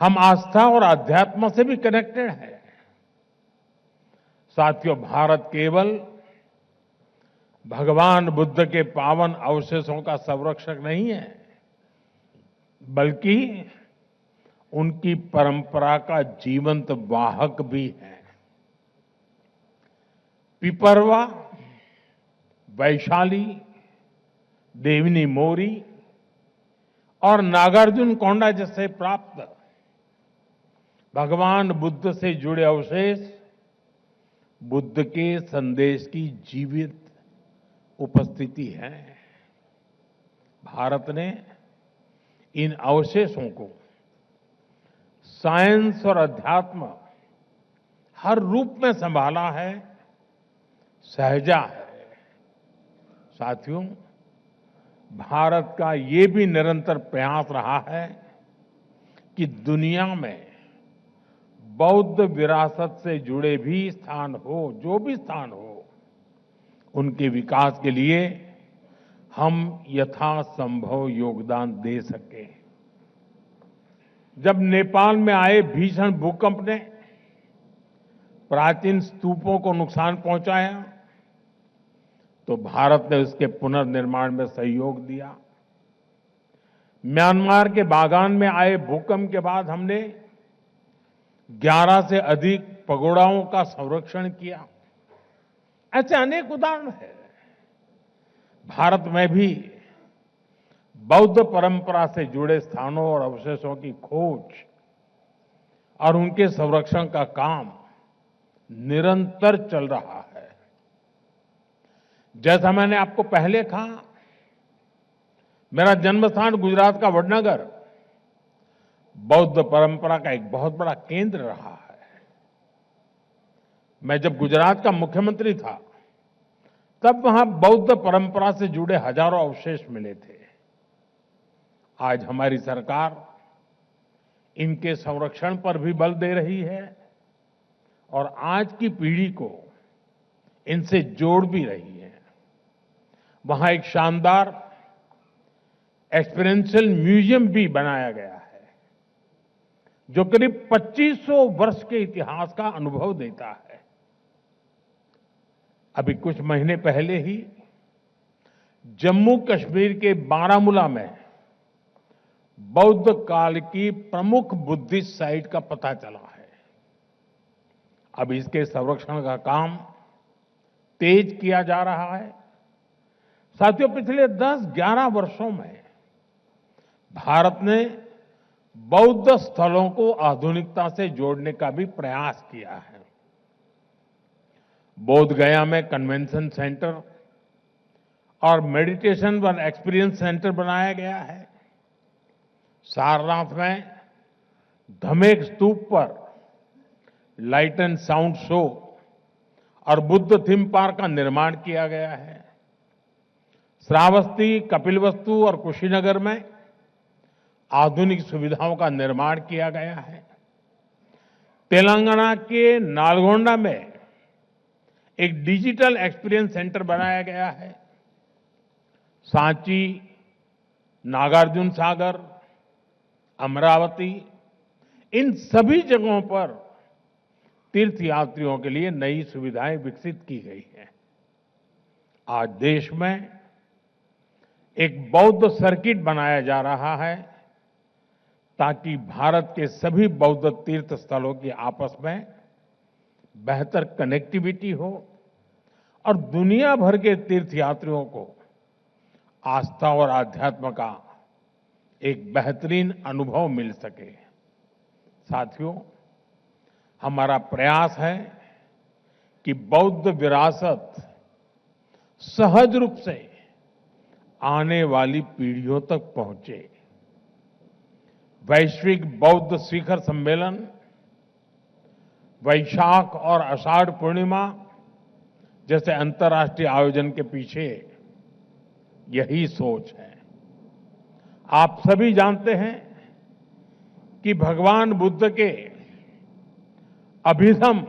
हम आस्था और आध्यात्म से भी कनेक्टेड हैं। साथियों, भारत केवल भगवान बुद्ध के पावन अवशेषों का संरक्षक नहीं है, बल्कि उनकी परंपरा का जीवंत वाहक भी है। पिपरवा, वैशाली, देवनी मोरी और नागार्जुन कोंडा जैसे प्राप्त भगवान बुद्ध से जुड़े अवशेष बुद्ध के संदेश की जीवित उपस्थिति है। भारत ने इन अवशेषों को साइंस और अध्यात्म हर रूप में संभाला है, सहेजा है। साथियों, भारत का ये भी निरंतर प्रयास रहा है कि दुनिया में बौद्ध विरासत से जुड़े भी स्थान हो, जो भी स्थान हो, उनके विकास के लिए हम यथासंभव योगदान दे सकें। जब नेपाल में आए भीषण भूकंप ने प्राचीन स्तूपों को नुकसान पहुंचाया, तो भारत ने उसके पुनर्निर्माण में सहयोग दिया। म्यांमार के बागान में आए भूकंप के बाद हमने 11 से अधिक पगोड़ाओं का संरक्षण किया। ऐसे अनेक उदाहरण हैं। भारत में भी बौद्ध परंपरा से जुड़े स्थानों और अवशेषों की खोज और उनके संरक्षण का काम निरंतर चल रहा है। जैसा मैंने आपको पहले कहा, मेरा जन्मस्थान गुजरात का वडनगर बौद्ध परंपरा का एक बहुत बड़ा केंद्र रहा है। मैं जब गुजरात का मुख्यमंत्री था, तब वहां बौद्ध परंपरा से जुड़े हजारों अवशेष मिले थे। आज हमारी सरकार इनके संरक्षण पर भी बल दे रही है और आज की पीढ़ी को इनसे जोड़ भी रही है। वहां एक शानदार एक्सपीरियंशियल म्यूजियम भी बनाया गया है, जो करीब 2500 वर्ष के इतिहास का अनुभव देता है। अभी कुछ महीने पहले ही जम्मू कश्मीर के बारामूला में बौद्ध काल की प्रमुख बुद्धिस्ट साइट का पता चला है। अब इसके संरक्षण का काम तेज किया जा रहा है। साथियों, पिछले 10-11 वर्षों में भारत ने बौद्ध स्थलों को आधुनिकता से जोड़ने का भी प्रयास किया है। बोध गया में कन्वेंशन सेंटर और मेडिटेशन व एक्सपीरियंस सेंटर बनाया गया है। सारनाथ में धमेक स्तूप पर लाइट एंड साउंड शो और बुद्ध थीम पार्क का निर्माण किया गया है। श्रावस्ती, कपिलवस्तु और कुशीनगर में आधुनिक सुविधाओं का निर्माण किया गया है। तेलंगाना के नालगोंडा में एक डिजिटल एक्सपीरियंस सेंटर बनाया गया है। सांची, नागार्जुन सागर, अमरावती, इन सभी जगहों पर तीर्थयात्रियों के लिए नई सुविधाएं विकसित की गई हैं। आज देश में एक बौद्ध सर्किट बनाया जा रहा है, ताकि भारत के सभी बौद्ध तीर्थ स्थलों की आपस में बेहतर कनेक्टिविटी हो और दुनिया भर के तीर्थयात्रियों को आस्था और आध्यात्म का एक बेहतरीन अनुभव मिल सके। साथियों, हमारा प्रयास है कि बौद्ध विरासत सहज रूप से आने वाली पीढ़ियों तक पहुंचे। वैश्विक बौद्ध शिखर सम्मेलन, वैशाख और आषाढ़ पूर्णिमा जैसे अंतर्राष्ट्रीय आयोजन के पीछे यही सोच है। आप सभी जानते हैं कि भगवान बुद्ध के अभिधम,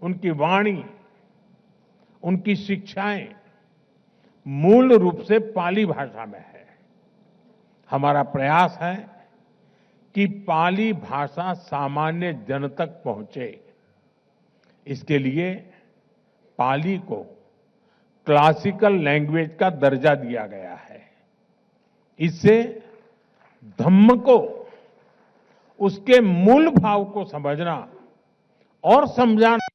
उनकी वाणी, उनकी शिक्षाएं मूल रूप से पाली भाषा में है। हमारा प्रयास है कि पाली भाषा सामान्य जन तक पहुंचे। इसके लिए पाली को क्लासिकल लैंग्वेज का दर्जा दिया गया है। इससे धम्म को, उसके मूल भाव को समझना और समझाना।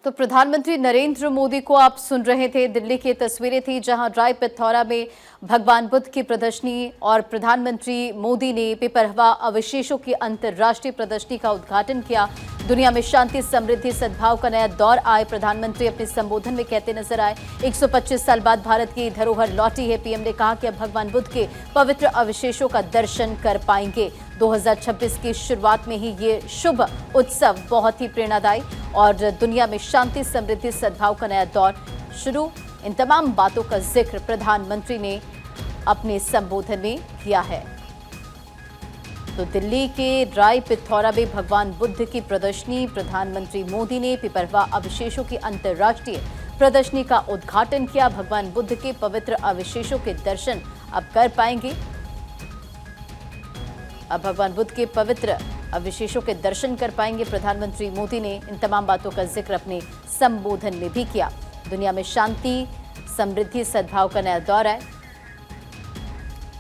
तो प्रधानमंत्री नरेंद्र मोदी को आप सुन रहे थे। दिल्ली की तस्वीरें थी जहां राय पिथौरा में भगवान बुद्ध की प्रदर्शनी और प्रधानमंत्री मोदी ने बेपरवाह अवशेषों की अंतर्राष्ट्रीय प्रदर्शनी का उद्घाटन किया। दुनिया में शांति, समृद्धि, सद्भाव का नया दौर आए, प्रधानमंत्री अपने संबोधन में कहते नजर आए। 125 साल बाद भारत की धरोहर लौटी है। पीएम ने कहा कि अब भगवान बुद्ध के पवित्र अवशेषों का दर्शन कर पाएंगे। 2026 की शुरुआत में ही ये शुभ उत्सव बहुत ही प्रेरणादायी और दुनिया में शांति, समृद्धि, सद्भाव का नया दौर शुरू। इन तमाम बातों का जिक्र प्रधानमंत्री ने अपने संबोधन में किया है। तो दिल्ली के राय पिथौरा में भगवान बुद्ध की प्रदर्शनी, प्रधानमंत्री मोदी ने बेपरवाह अवशेषों की अंतर्राष्ट्रीय प्रदर्शनी का उद्घाटन किया। भगवान बुद्ध के पवित्र अवशेषों के दर्शन अब कर पाएंगे। अब भगवान बुद्ध के पवित्र अवशेषों के दर्शन कर पाएंगे। प्रधानमंत्री मोदी ने इन तमाम बातों का जिक्र अपने संबोधन में भी किया। दुनिया में शांति, समृद्धि, सद्भाव का नया दौर है।